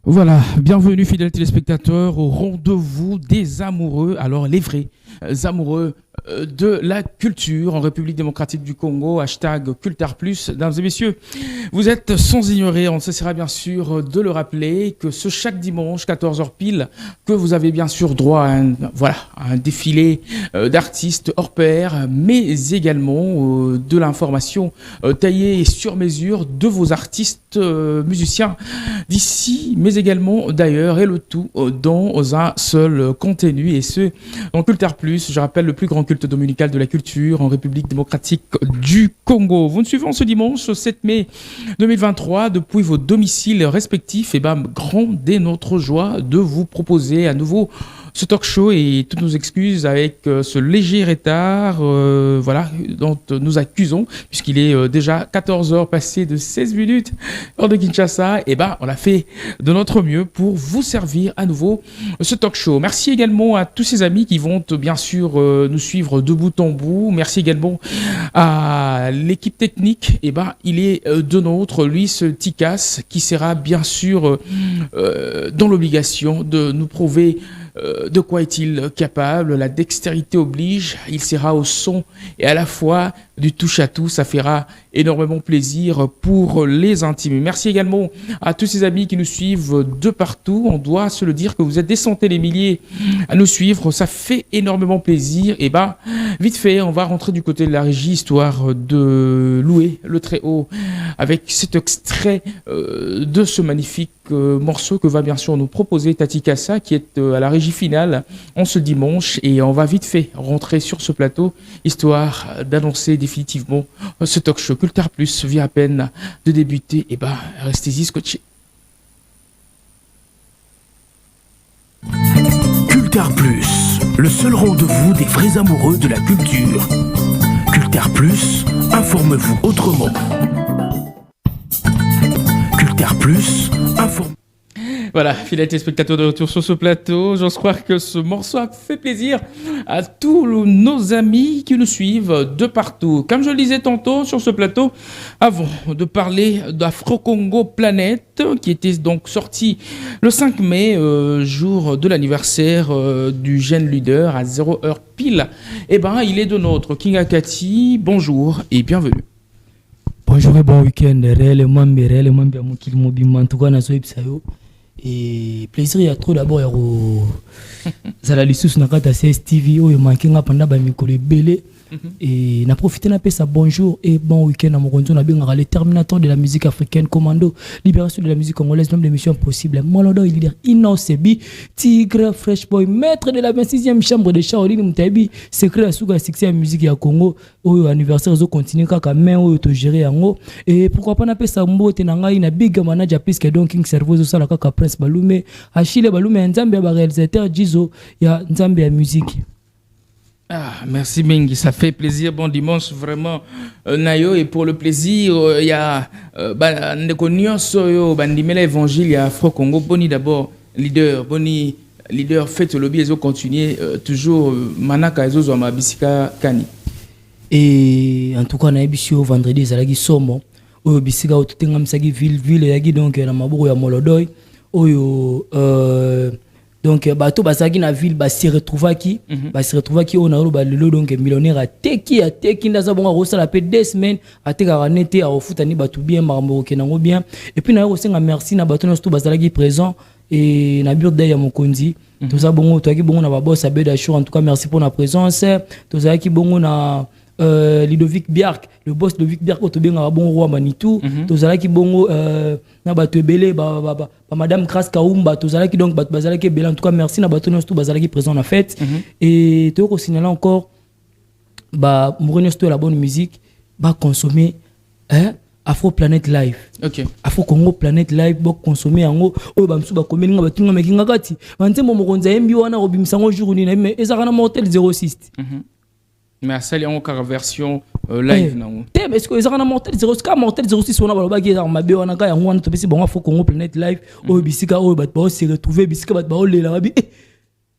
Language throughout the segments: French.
Voilà, bienvenue fidèles téléspectateurs au rendez-vous des amoureux, alors les vrais amoureux de la culture en République démocratique du Congo, hashtag Cultar Plus. Mesdames et messieurs, vous êtes sans ignorer, on ne cessera bien sûr de le rappeler, que ce chaque dimanche, 14h pile, que vous avez bien sûr droit à un défilé d'artistes hors pair, mais également de l'information taillée sur mesure de vos artistes musiciens d'ici, mais également d'ailleurs, et le tout dans un seul contenu, et ce, dans Cultar Plus, je rappelle, le plus grand culte dominical de la culture en République démocratique du Congo. Vous nous suivez ce dimanche 7 mai 2023 depuis vos domiciles respectifs, et grande est notre joie de vous proposer à nouveau ce talk show, et toutes nos excuses avec ce léger retard dont nous accusons, puisqu'il est déjà 14 heures passées de 16 minutes hors de Kinshasa. On a fait de notre mieux pour vous servir à nouveau ce talk show. Merci également à tous ces amis qui vont bien sûr nous suivre de bout en bout. Merci également à l'équipe technique. Il est de nôtre, Luis Tikas, qui sera bien sûr dans l'obligation de nous prouver de quoi est-il capable. La dextérité oblige. Il sera au son et à la fois du touche-à-tout. Ça fera énormément plaisir pour les intimes. Merci également à tous ces amis qui nous suivent de partout. On doit se le dire que vous êtes des centaines et milliers à nous suivre. Ça fait énormément plaisir. Vite fait, on va rentrer du côté de la régie, histoire de louer le très haut avec cet extrait de ce magnifique morceau que va bien sûr nous proposer Tati Kassa, qui est à la régie finale en ce dimanche. Et on va vite fait rentrer sur ce plateau, histoire d'annoncer définitivement ce talk show Cultar Plus vient à peine de débuter. Restez-y scotchés. Cultar Plus, le seul rendez-vous des vrais amoureux de la culture. Cultar Plus, informe-vous autrement. Cultar Plus, informe. Voilà, fidèles téléspectateurs de retour sur ce plateau. J'ose croire que ce morceau a fait plaisir à tous nos amis qui nous suivent de partout. Comme je le disais tantôt sur ce plateau, avant de parler d'Afro-Congo Planète, qui était donc sorti le 5 mai, jour de l'anniversaire du jeune leader à 0h pile, il est de notre King Akati. Bonjour et bienvenue. Bonjour et bon week-end. Réellement bien mon qu'il mobile en tout cas na so ipsayo. Et plaisir il y a trop d'abord ça la lisusu na kata CSTV o manki nga panda ba mikolo belé. Et n'a profité na pesa bonjour et bon week-end à Moronzo na binga le terminateur de la musique africaine, commando libération de la musique congolaise, nombre d'émissions possibles, Molodo il dit Inosebi Tigre Fresh Boy, maître de la 26e chambre de Shaolin Mutabi, secret à souga succès à musique ya Congo au anniversaire zo continue kaka main au to gérer yango. Et pourquoi pas na pesa mbote na ngai na big manager puisque donc King Servo zo sala kaka Prince Balume Achille Balume Nzambe ba réalisateur Jizo ya Nzambe ya musique. Merci Mingi, ça fait plaisir. Bon dimanche vraiment Nayo, et pour le plaisir il y a Ndekonion Soyo Bandimela Évangile, il y a Afro Congo Boni d'abord leader fait le lobby et continuer toujours Manaka Ezo ma Bisika Kani. Et en tout cas na ebisio vendredi zalaki somo oyo bisika otutenga misaki ville yaki donc na maboko ya Molodoy oyo donc bato basaki na ville se retrouvaki on a ba lelo donc millionnaire a teki ndaza bonga ko sala pe 2 semaines ateka nete a ofuta ni bato bien makambo kenango bien. Et puis na ko senga merci na bato surtout bazalaki présent et na birthday ya mokonzi tout ça bongo toaki bongo na ba boss abeda show. En tout cas merci pour la présence. Tout ça ki bongo na Ludovic Biark, le boss de Ludovic Biark, au bon roi Manitou, tozalaki bongo na bato ebele ba madame Kras Kaumba, tozalaki donc bato bazalaki ebele. En tout cas merci na bato tout bazalaki présent na fête. Et to ko signaler encore ba mournesto la bonne musique ba consommer Afro Planet Live. OK. Afro Congo Planet Live ba consommer yango oyo ba msuba komeli nga batunga mekinga kati. Bantembo mokonza yembi wana robimisango jour ni na mais ezaka na motel 06. Mais ça il y a encore version live non. Tem est-ce que ezaka na mortel 06 on a ba baki za mabe wana ka yango wana to pesi bonga Afro Congo Planet Live oyo bisika oyo bat ba se retrouver bisika bat ba olela babi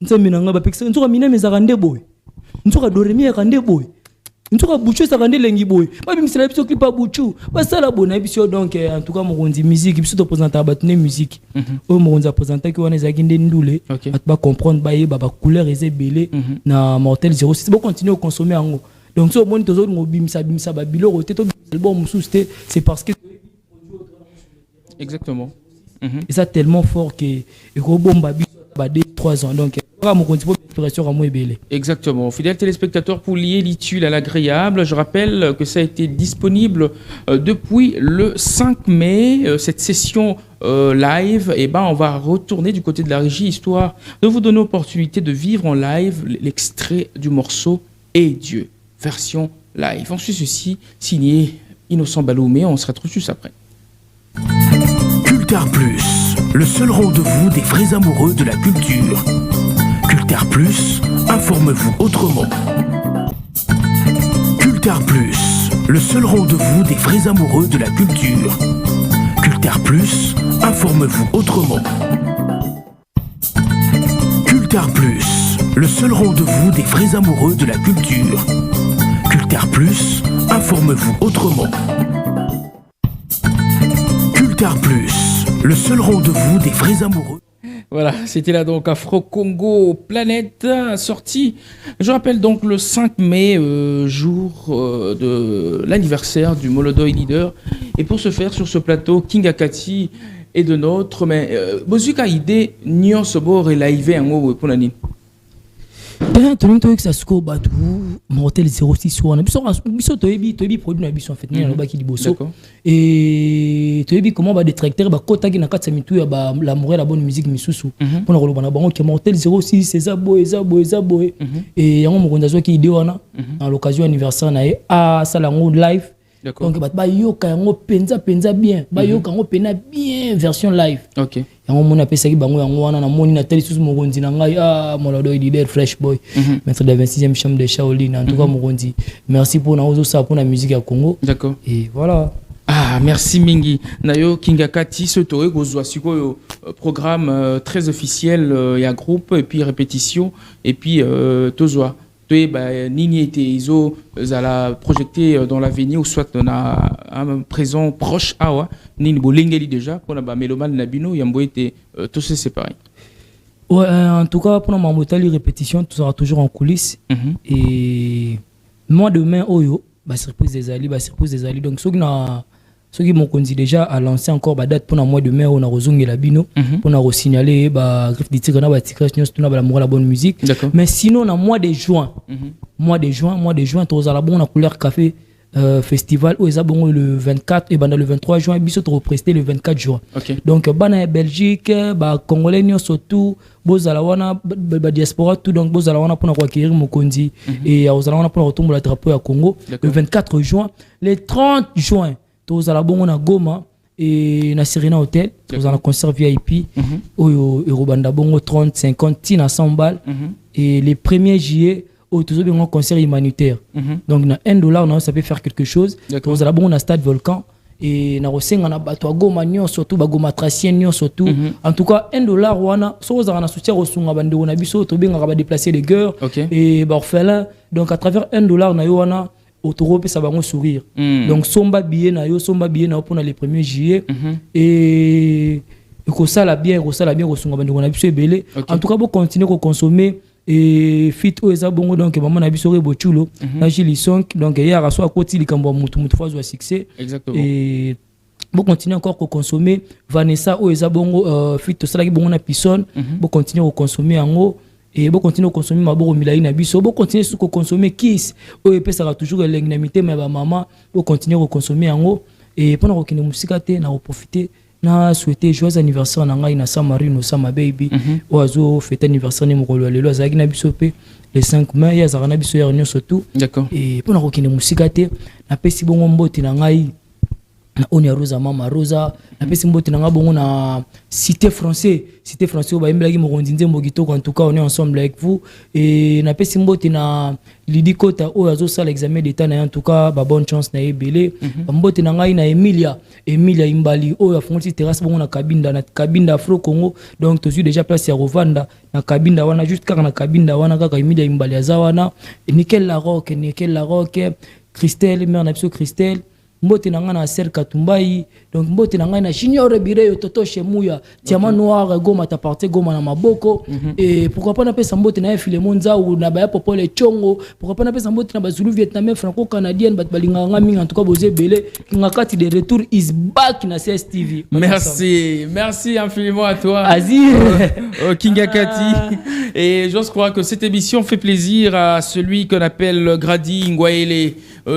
nzambe na nga ba pekisa nzoka mina mezaka ndeboy nzoka doremi ya ndeboy ntuka buchu ça rende lengi boy ba bimisa na biso clip pa buchu ba sala bona biso donc en tout cas mokonzi musique biso to présenter ba tune musique o mokonzi présenter ki wana ezaki nde ndule ba comprendre ba yeba ba couleur ezebele na Mortel 06 ba continuer à consommer ango donc so moni tozo ngobimisa bimisa ba biloko te to album mususte c'est parce que exactement et ça tellement fort que et ko bomba biso ba 3 ans donc exactement. Fidèles téléspectateurs, pour lier l'utile à l'agréable, je rappelle que ça a été disponible depuis le 5 mai. Cette session live, et on va retourner du côté de la régie, histoire de vous donner l'opportunité de vivre en live l'extrait du morceau Et Dieu, version live. Ensuite, ceci, signé Innocent Baloumé, on se retrouve juste après. Cultar Plus, le seul rendez-vous des vrais amoureux de la culture. Cultar Plus, informe-vous autrement. Cultar Plus, le seul rendez-vous des vrais amoureux de la culture. Cultar Plus, informe-vous autrement. Cultar Plus, le seul rendez-vous des vrais amoureux de la culture. Cultar Plus, informe-vous autrement. Cultar Plus, le seul rendez-vous des vrais amoureux. Voilà, c'était là donc Afro Congo Planète, sorti, je rappelle donc le 5 mai, jour de l'anniversaire du Molodoy Leader. Et pour ce faire, sur ce plateau, King Akati est de notre, mais Bozuka idée, Nyon Sobor et Live en haut pour l'année. Tout que ça se bat Mortel 06 wana biso toyebi produit na biso en fait ni na baki liboso et toyebi comment ba détracteur ba kota ki na katsa mitu ya ba l'amour la bonne musique misusu pona ko lobana bango ke Mortel 06 c'est ça boy et yango mokonza zo ki idée wana à l'occasion anniversaire na e a salango live donc ba yoka yango penza bien ba yoka yango pena bien version live. OK. Yango mona pesa ki bango yango wana na moni na tele susu mokonzi na ngai Molodoy Leader fresh boy maître de la 26e chambre de Shaolin en tout cas mokonzi merci pour na ozo ça pour la musique à Congo. D'accord. Et voilà. Ah, merci Mingi. Nayo Kingakati ce toé gozwa siko programme très officiel il y a groupe et puis répétition et puis tozwa Nini était iso zala projeté dans l'avenir ou soit on a un présent proche awa Nini bolengeli déjà pour la mélomane nabino yambo était tout c'est séparé. Ouais, en tout cas pour ma motali répétition tout sera toujours en coulisses et moi demain oyo surprise des alliés donc ceux qui m'ont conduit déjà à lancer encore la date pour le mois de mai on a rejoint la bino pour nous signaler griffe de tigre na ba tigre tout na la bonne musique mais sinon en mois de juin tous à la bonne couleur café festival où ils bon le 24 et le 23 juin biso to represter le 24 juin donc bana Belgique congolais surtout bozala wana ba diaspora tout donc bozala wana pour accueillir Mokonzi et ozala wana pour retomber le drapeau à Congo le 24 juin le 30 juin tous à la bonne na Goma et na Serena Hotel tous à la concert VIP au Rwanda bongo 30 50 tina 100 balles et les 1er juillet au tous bien concert humanitaire donc na $1 ça peut faire quelque chose tous à la bonne na stade Volcan et na rosenga na bato Goma nyo surtout ba Goma tracien nyo surtout en tout cas $1 wana so za na soutien rosunga bande na biso to benga ba déplacer les cœurs et ba orphelin donc à travers $1 na yo wana autorope ça va me sourire donc somba billet na pour les 1er juillet et que ça la bien resunga bande na biso ebele en tout cas pour continuer à consommer et fit oza bongo donc maman na biso rebochulo na Jilisong donc hier à soit côté likambo mutu fois au succès et pour continuer encore à consommer Vanessa oza bongo fit to sala ki bongo na Pisson pour continuer à consommer ango et pour continuer à consommer maboko milai na biso pour continuer à consommer Kiss o pesa toujours l'ingnamité mais ba maman pour continuer à consommer ango et pendant que nous musika te na profiter na souhaiter joyeux anniversaire na ngai na Samarino Sama baby oazo fête anniversaire ne mokolo lelo azaki na biso pe le 5 mai ya zara na biso ya réunion surtout d'accord et pendant que nous musika te na pesi bongo mboti na ngai na Onia Rosa Mama Rosa na pesi mbote na ngabongo na cité français au bayimbelaki mokonzi nzembo kitoko. En tout cas on est ensemble avec vous et na pesi mbote na Lidi Kota oyo azosala examen d'état na en tout cas ba bonne chance na ebele. Mbote na ngai na Emilia Imbali oyo afongoli terrasse bongo na Kabinda Afro Congo. Donc tozu déjà place ya Rovanda na Kabinda wana juste kaka na Kabinda wana kaka Emilia Imbali azawana Nickel La Roque Christelle mère na biso Christelle mbote na nga na Ser Katumbai. Donc mbote na nga na Junior Bireyo Toto Chemuya Tiama Noir Goma ta partie Goma na maboko. Et pourquoi pas na pesa mbote na Filemon Nzau na Baya Popole Chongo. Pourquoi pas na pesa mbote na Bazulu Vietnamien Franco-Canadien bat balinga nga mingi. En tout cas boze belé ngakati de retour is back na CSTV. Merci infiniment à toi Azir Kinga Kati. Et j'ose croire que cette émission fait plaisir à celui qu'on appelle Grady Ngwaele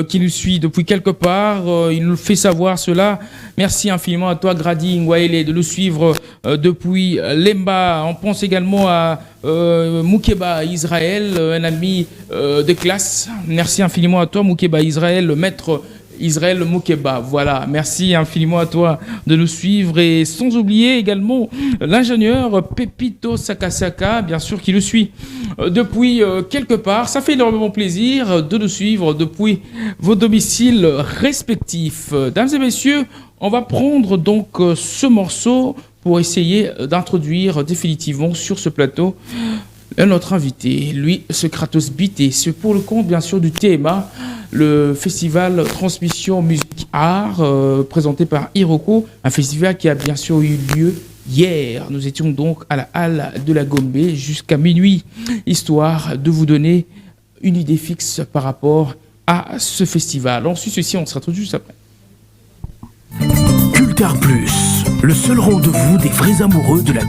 qui nous suit depuis quelque part. Il nous fait savoir cela. Merci infiniment à toi Grady Ngwaele de nous suivre depuis Lemba. On pense également à Moukeba Israël, un ami de classe. Merci infiniment à toi Moukeba Israël, le maître Israël Moukeba. Voilà, merci infiniment à toi de nous suivre. Et sans oublier également l'ingénieur Pepito Sakasaka, bien sûr, qui nous suit depuis quelque part. Ça fait énormément plaisir de nous suivre depuis vos domiciles respectifs. Dames et messieurs, on va prendre donc ce morceau pour essayer d'introduire définitivement sur ce plateau un autre invité. Lui, ce Kratos Bité, c'est pour le compte bien sûr du TMA, le festival Transmission Musique Art, présenté par Hiroko, un festival qui a bien sûr eu lieu hier. Nous étions donc à la halle de la Gombe jusqu'à minuit, histoire de vous donner une idée fixe par rapport à ce festival. Ensuite, ceci, on se retrouve juste après. Culture Plus, le seul rendez-vous des vrais amoureux de la